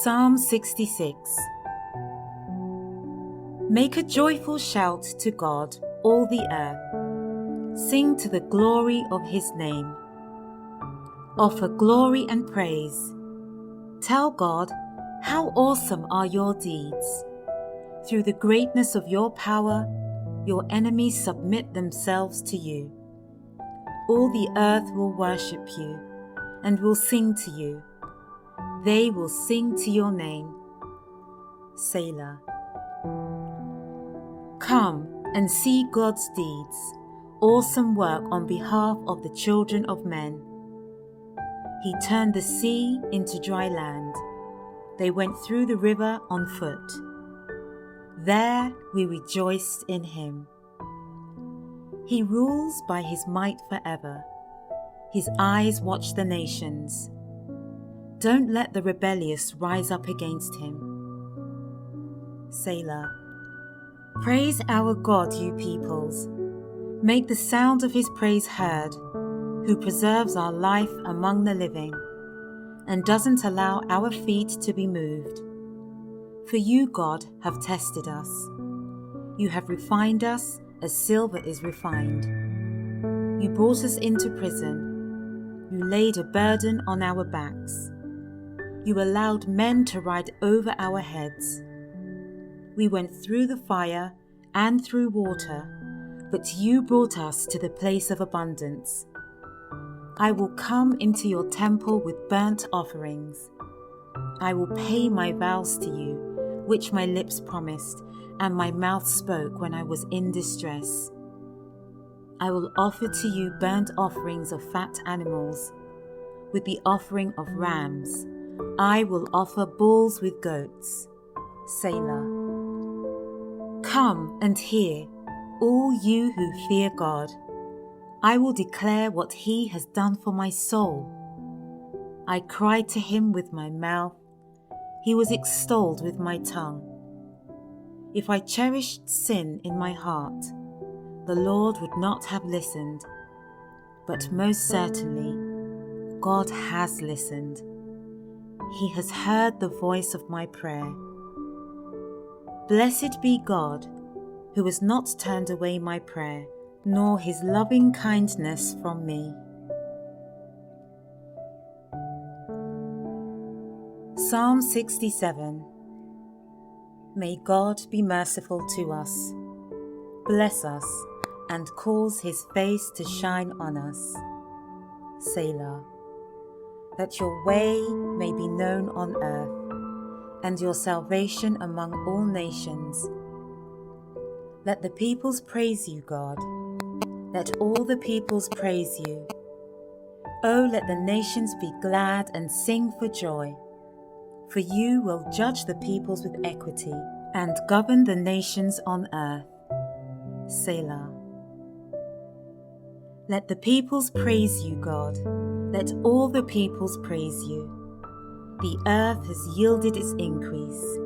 Psalm 66. Make a joyful shout to God, all the earth. Sing to the glory of His name. Offer glory and praise. Tell God, how awesome are your deeds. Through the greatness of your power, your enemies submit themselves to you. All the earth will worship you and will sing to you. They will sing to your name. Selah. Come and see God's deeds, awesome work on behalf of the children of men. He turned the sea into dry land. They went through the river on foot. There we rejoiced in Him. He rules by His might forever. His eyes watch the nations. Don't let the rebellious rise up against Him. Selah. Praise our God, you peoples. Make the sound of His praise heard, who preserves our life among the living, and doesn't allow our feet to be moved. For you, God, have tested us. You have refined us as silver is refined. You brought us into prison. You laid a burden on our backs. You allowed men to ride over our heads. We went through the fire and through water, but you brought us to the place of abundance. I will come into your temple with burnt offerings. I will pay my vows to you, which my lips promised, and my mouth spoke when I was in distress. I will offer to you burnt offerings of fat animals. With the offering of rams, I will offer bulls with goats. Selah. Come and hear, all you who fear God. I will declare what He has done for my soul. I cried to Him with my mouth. He was extolled with my tongue. If I cherished sin in my heart, the Lord would not have listened. But most certainly, God has listened. He has heard the voice of my prayer. Blessed be God, who has not turned away my prayer, nor His loving kindness from me. Psalm 67. May God be merciful to us, bless us, and cause His face to shine on us. Selah. That your way may be known on earth, and your salvation among all nations. Let the peoples praise you, God. Let all the peoples praise you. Oh, let the nations be glad and sing for joy. For you will judge the peoples with equity and govern the nations on earth. Selah. Let the peoples praise you, God. Let all the peoples praise you. The earth has yielded its increase.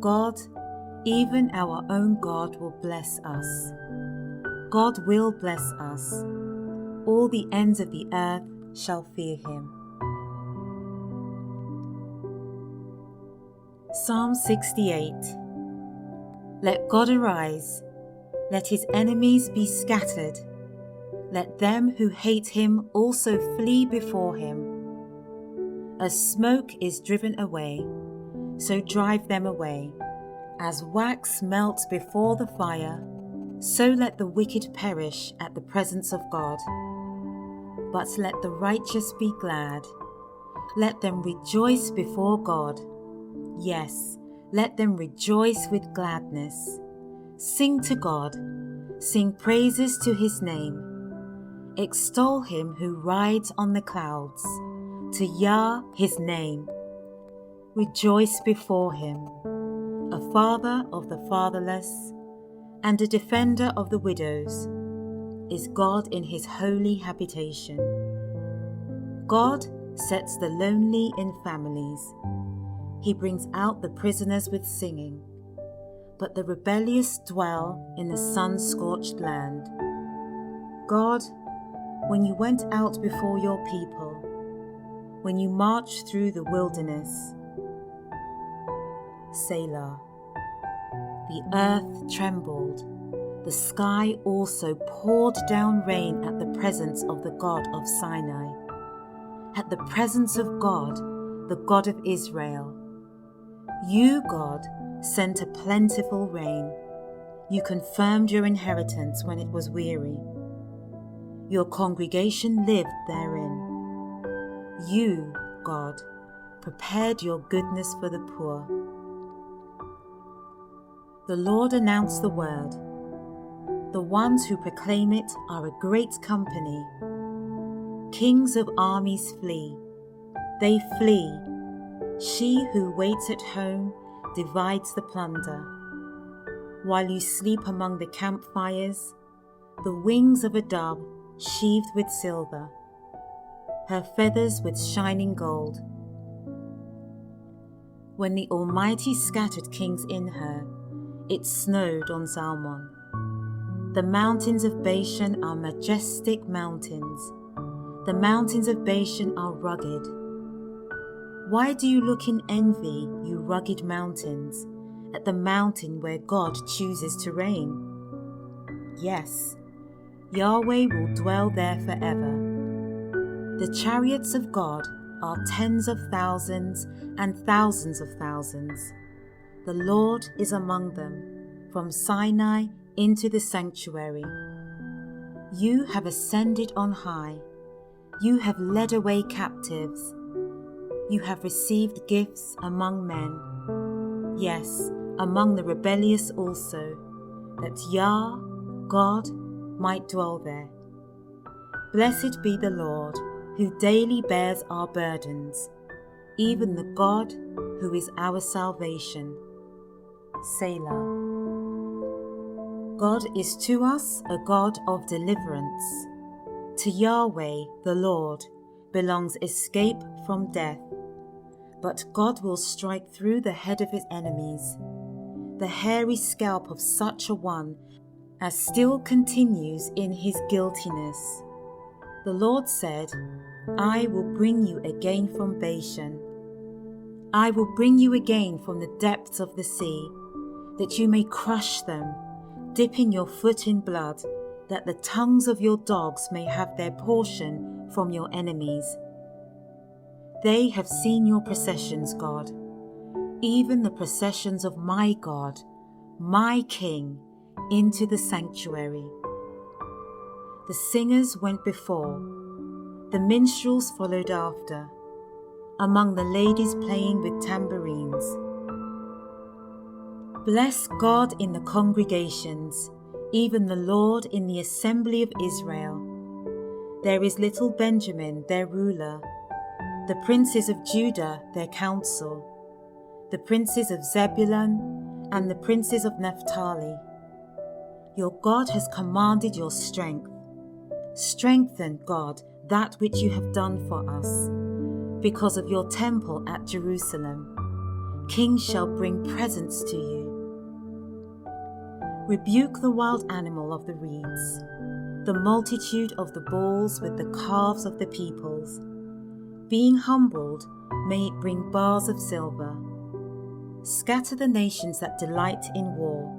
God, even our own God, will bless us. God will bless us. All the ends of the earth shall fear Him. Psalm 68. Let God arise. Let His enemies be scattered. Let them who hate Him also flee before Him. As smoke is driven away, so drive them away. As wax melts before the fire, so let the wicked perish at the presence of God. But let the righteous be glad. Let them rejoice before God. Yes, let them rejoice with gladness. Sing to God. Sing praises to His name. Extol Him who rides on the clouds. To Yah, His name. Rejoice before Him. A father of the fatherless and a defender of the widows is God in His holy habitation. God sets the lonely in families. He brings out the prisoners with singing, but the rebellious dwell in the sun-scorched land. God, when you went out before your people, when you marched through the wilderness, Selah. The earth trembled. The sky also poured down rain at the presence of the God of Sinai, at the presence of God, the God of Israel. You, God, sent a plentiful rain. You confirmed your inheritance when it was weary. Your congregation lived therein. You, God, prepared your goodness for the poor. The Lord announced the word. The ones who proclaim it are a great company. Kings of armies flee. They flee. She who waits at home divides the plunder. While you sleep among the campfires, the wings of a dove sheathed with silver, her feathers with shining gold. When the Almighty scattered kings in her, it snowed on Zalmon. The mountains of Bashan are majestic mountains. The mountains of Bashan are rugged. Why do you look in envy, you rugged mountains, at the mountain where God chooses to reign? Yes, Yahweh will dwell there forever. The chariots of God are tens of thousands and thousands of thousands. The Lord is among them, from Sinai into the sanctuary. You have ascended on high. You have led away captives. You have received gifts among men. Yes, among the rebellious also, that Yah, God, might dwell there. Blessed be the Lord, who daily bears our burdens, even the God who is our salvation. Selah. God is to us a God of deliverance. To Yahweh, the Lord, belongs escape from death. But God will strike through the head of his enemies, the hairy scalp of such a one as still continues in his guiltiness. The Lord said, I will bring you again from Bashan. I will bring you again from the depths of the sea, that you may crush them, dipping your foot in blood, that the tongues of your dogs may have their portion from your enemies. They have seen your processions, God, even the processions of my God, my King, into the sanctuary. The singers went before, the minstrels followed after, among the ladies playing with tambourines. Bless God in the congregations, even the Lord in the assembly of Israel. There is little Benjamin, their ruler, the princes of Judah, their council, the princes of Zebulun and the princes of Naphtali. Your God has commanded your strength. Strengthen, God, that which you have done for us, because of your temple at Jerusalem. Kings shall bring presents to you. Rebuke the wild animal of the reeds, the multitude of the bulls with the calves of the peoples. Being humbled, may it bring bars of silver. Scatter the nations that delight in war.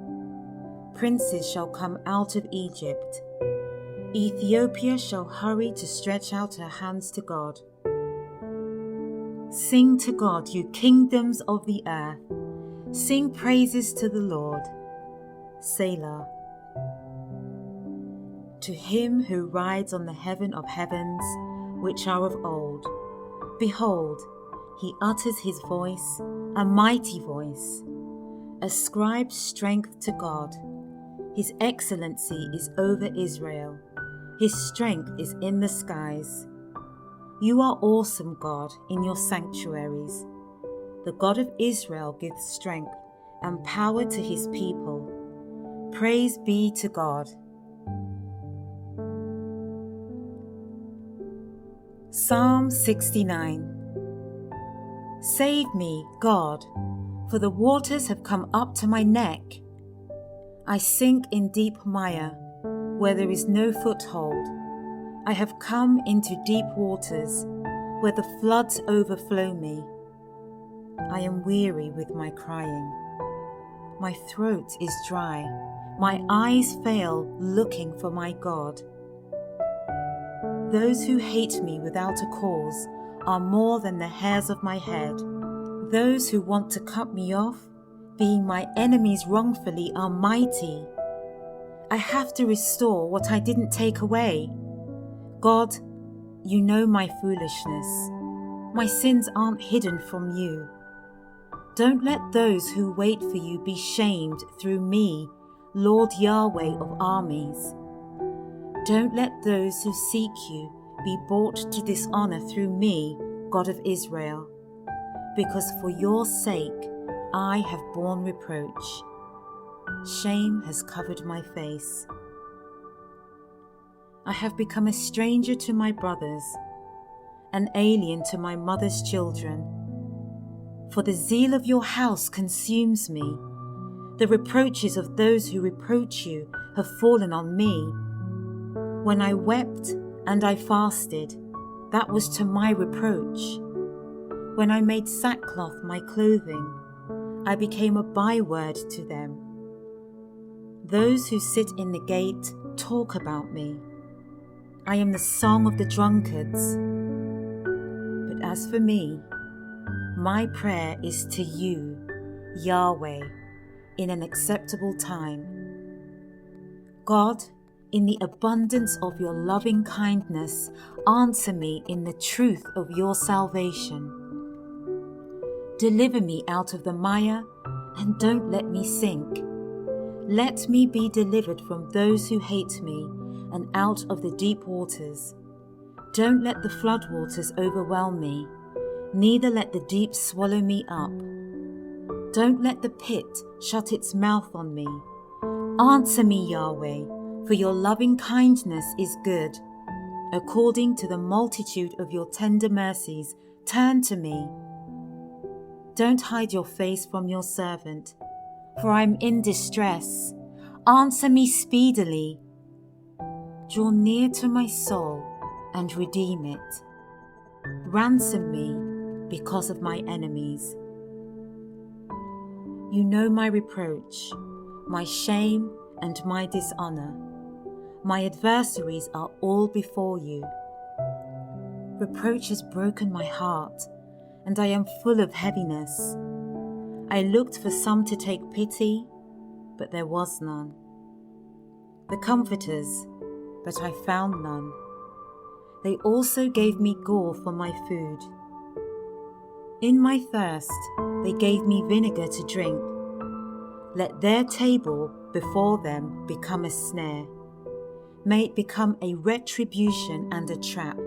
Princes shall come out of Egypt. Ethiopia shall hurry to stretch out her hands to God. Sing to God, you kingdoms of the earth. Sing praises to the Lord. Selah. To him who rides on the heaven of heavens, which are of old, behold, he utters his voice, a mighty voice. Ascribe strength to God. His excellency is over Israel. His strength is in the skies. You are awesome, God, in your sanctuaries. The God of Israel gives strength and power to his people. Praise be to God. Psalm 69. Save me, God, for the waters have come up to my neck. I sink in deep mire, where there is no foothold. I have come into deep waters, where the floods overflow me. I am weary with my crying. My throat is dry. My eyes fail looking for my God. Those who hate me without a cause are more than the hairs of my head. Those who want to cut me off, being my enemies wrongfully, are mighty. I have to restore what I didn't take away. God, you know my foolishness. My sins aren't hidden from you. Don't let those who wait for you be shamed through me, Lord Yahweh of armies. Don't let those who seek you be brought to dishonor through me, God of Israel, because for your sake I have borne reproach. Shame has covered my face. I have become a stranger to my brothers, an alien to my mother's children. For the zeal of your house consumes me. The reproaches of those who reproach you have fallen on me. When I wept and I fasted, that was to my reproach. When I made sackcloth my clothing, I became a byword to them. Those who sit in the gate talk about me. I am the song of the drunkards. But as for me, my prayer is to you, Yahweh, in an acceptable time. God, in the abundance of your loving kindness, answer me in the truth of your salvation. Deliver me out of the mire and don't let me sink. Let me be delivered from those who hate me and out of the deep waters. Don't let the floodwaters overwhelm me, neither let the deep swallow me up. Don't let the pit shut its mouth on me. Answer me, Yahweh, for your loving kindness is good. According to the multitude of your tender mercies, turn to me. Don't hide your face from your servant, for I am in distress. Answer me speedily. Draw near to my soul and redeem it. Ransom me because of my enemies. You know my reproach, my shame, and my dishonor. My adversaries are all before you. Reproach has broken my heart, and I am full of heaviness. I looked for some to take pity, but there was none. The comforters, but I found none. They also gave me gall for my food. In my thirst, they gave me vinegar to drink. Let their table before them become a snare. May it become a retribution and a trap.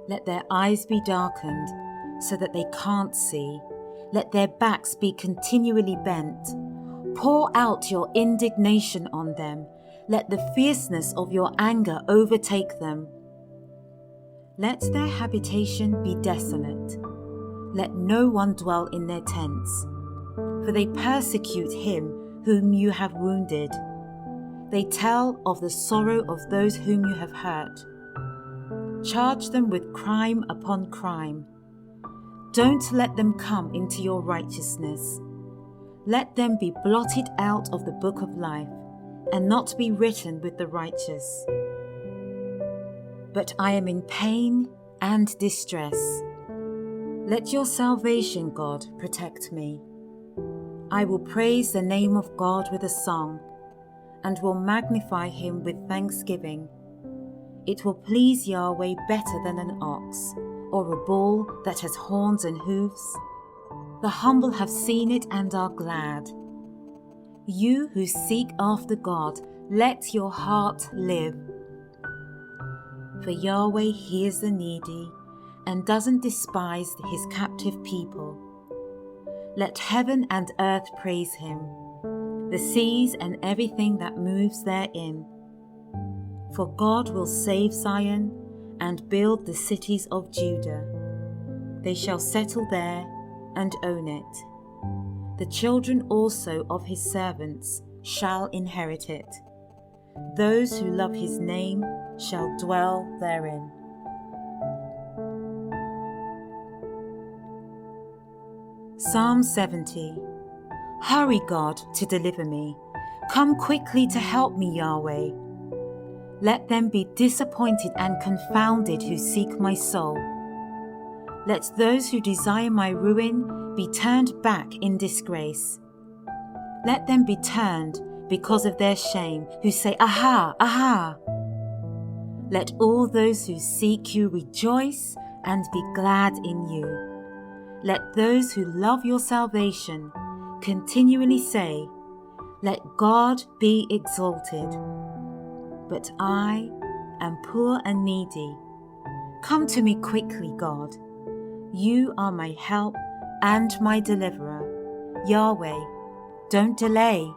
Let their eyes be darkened so that they can't see. Let their backs be continually bent. Pour out your indignation on them. Let the fierceness of your anger overtake them. Let their habitation be desolate. Let no one dwell in their tents. For they persecute him whom you have wounded. They tell of the sorrow of those whom you have hurt. Charge them with crime upon crime. Don't let them come into your righteousness. Let them be blotted out of the book of life and not be written with the righteous. But I am in pain and distress. Let your salvation, God, protect me. I will praise the name of God with a song and will magnify him with thanksgiving. It will please Yahweh better than an ox or a bull that has horns and hooves. The humble have seen it and are glad. You who seek after God, let your heart live. For Yahweh hears the needy and doesn't despise his captive people. Let heaven and earth praise him, the seas and everything that moves therein. For God will save Zion and build the cities of Judah. They shall settle there and own it. The children also of his servants shall inherit it. Those who love his name shall dwell therein. Psalm 70. Hurry, God, to deliver me. Come quickly to help me, Yahweh. Let them be disappointed and confounded who seek my soul. Let those who desire my ruin be turned back in disgrace. Let them be turned because of their shame, who say, Aha, aha. Let all those who seek you rejoice and be glad in you. Let those who love your salvation continually say, Let God be exalted. But I am poor and needy. Come to me quickly, God. You are my help and my deliverer. Yahweh, don't delay.